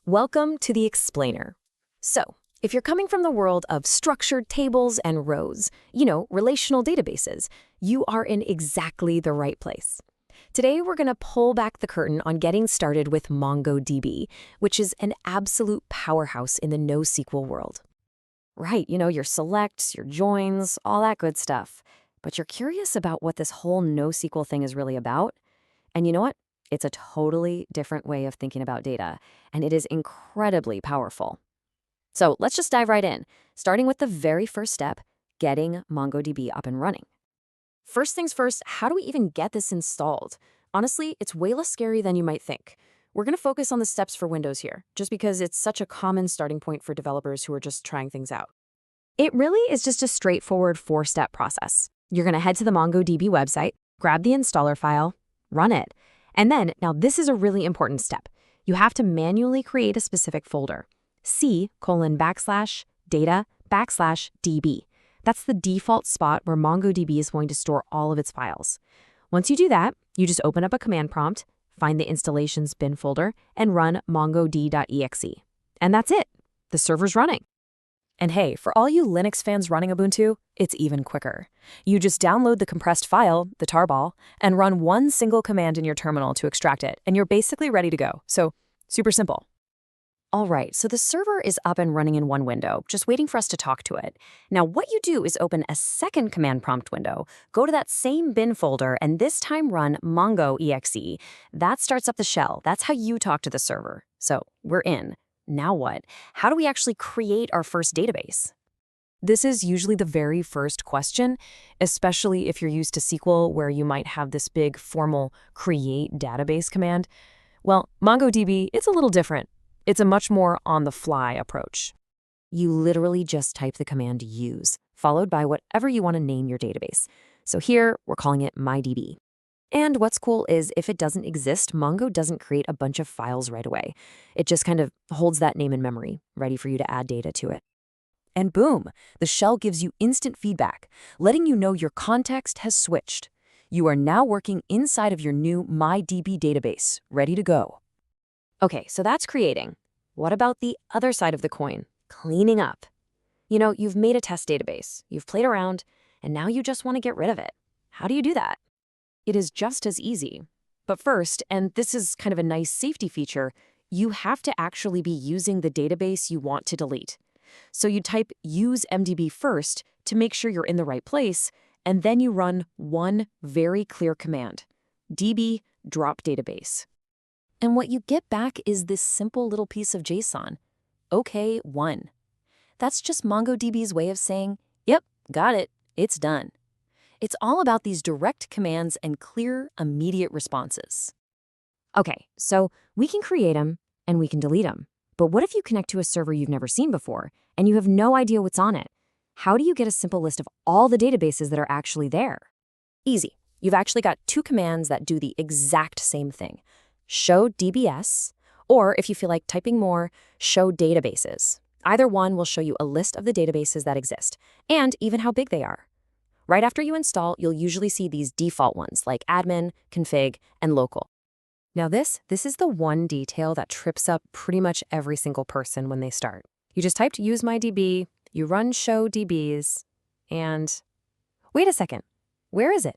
Welcome to the Explainer. So, if you're coming from the world of structured tables and rows, relational databases, you are in exactly the right place. Today, we're going to pull back the curtain on getting started with MongoDB, which is an absolute powerhouse in the NoSQL world. Right, your selects, your joins, all that good stuff. But you're curious about what this whole NoSQL thing is really about? And you know what? It's a totally different way of thinking about data, and it is incredibly powerful. So let's just dive right in, starting with the very first step, getting MongoDB up and running. First things first, how do we even get this installed? Honestly, it's way less scary than you might think. We're going to focus on the steps for Windows here, just because it's such a common starting point for developers who are just trying things out. It really is just a straightforward 4-step process. You're going to head to the MongoDB website, grab the installer file, run it. And then, now this is a really important step. You have to manually create a specific folder. C:\data\db. That's the default spot where MongoDB is going to store all of its files. Once you do that, you just open up a command prompt, find the installations bin folder, and run mongodb.exe. And that's it. The server's running. And hey, for all you Linux fans running Ubuntu, it's even quicker. You just download the compressed file, the tarball, and run one single command in your terminal to extract it, and you're basically ready to go. So, super simple. All right, so the server is up and running in one window, just waiting for us to talk to it. Now, what you do is open a second command prompt window, go to that same bin folder, and this time run mongo.exe. That starts up the shell. That's how you talk to the server. So, we're in. Now what? How do we actually create our first database? This is usually the very first question, especially if you're used to SQL where you might have this big formal create database command. Well, MongoDB, it's a little different. It's a much more on-the-fly approach. You literally just type the command use, followed by whatever you want to name your database. So here, we're calling it MyDB. And what's cool is if it doesn't exist, Mongo doesn't create a bunch of files right away. It just kind of holds that name in memory, ready for you to add data to it. And boom, the shell gives you instant feedback, letting you know your context has switched. You are now working inside of your new MyDB database, ready to go. Okay, so that's creating. What about the other side of the coin, cleaning up? You've made a test database, you've played around, and now you just want to get rid of it. How do you do that? It is just as easy. But first, and this is kind of a nice safety feature, you have to actually be using the database you want to delete. So you type use MDB first to make sure you're in the right place, and then you run one very clear command, db.dropDatabase. And what you get back is this simple little piece of JSON, OK1. That's just MongoDB's way of saying, yep, got it, it's done. It's all about these direct commands and clear, immediate responses. Okay, so we can create them and we can delete them. But what if you connect to a server you've never seen before and you have no idea what's on it? How do you get a simple list of all the databases that are actually there? Easy. You've actually got two commands that do the exact same thing. Show DBS, or if you feel like typing more, show databases. Either one will show you a list of the databases that exist and even how big they are. Right after you install, you'll usually see these default ones like admin, config, and local. Now this is the one detail that trips up pretty much every single person when they start. You just typed use MyDB, you run show DBs, and wait a second, where is it?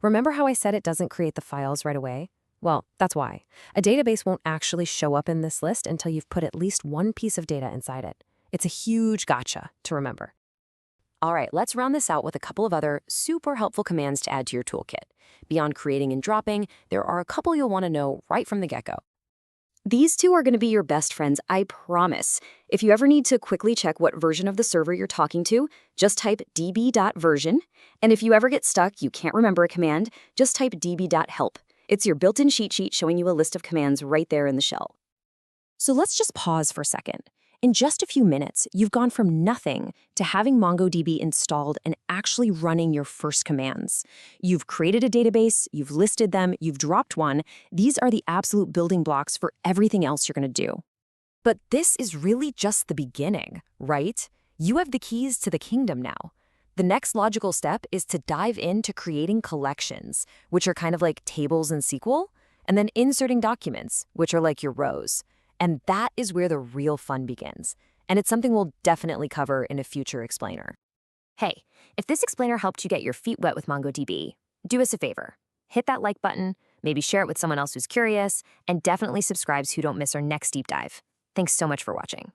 Remember how I said it doesn't create the files right away? Well, that's why. A database won't actually show up in this list until you've put at least one piece of data inside it. It's a huge gotcha to remember. All right, let's round this out with a couple of other super helpful commands to add to your toolkit. Beyond creating and dropping, there are a couple you'll want to know right from the get-go. These two are going to be your best friends, I promise. If you ever need to quickly check what version of the server you're talking to, just type db.version. And if you ever get stuck, you can't remember a command, just type db.help. It's your built-in cheat sheet showing you a list of commands right there in the shell. So let's just pause for a second. In just a few minutes, you've gone from nothing to having MongoDB installed and actually running your first commands. You've created a database, you've listed them, you've dropped one. These are the absolute building blocks for everything else you're going to do. But this is really just the beginning, right? You have the keys to the kingdom now. The next logical step is to dive into creating collections, which are kind of like tables in SQL, and then inserting documents, which are like your rows. And that is where the real fun begins. And it's something we'll definitely cover in a future explainer. Hey, if this explainer helped you get your feet wet with MongoDB, do us a favor. Hit that like button, maybe share it with someone else who's curious, and definitely subscribe so you don't miss our next deep dive. Thanks so much for watching.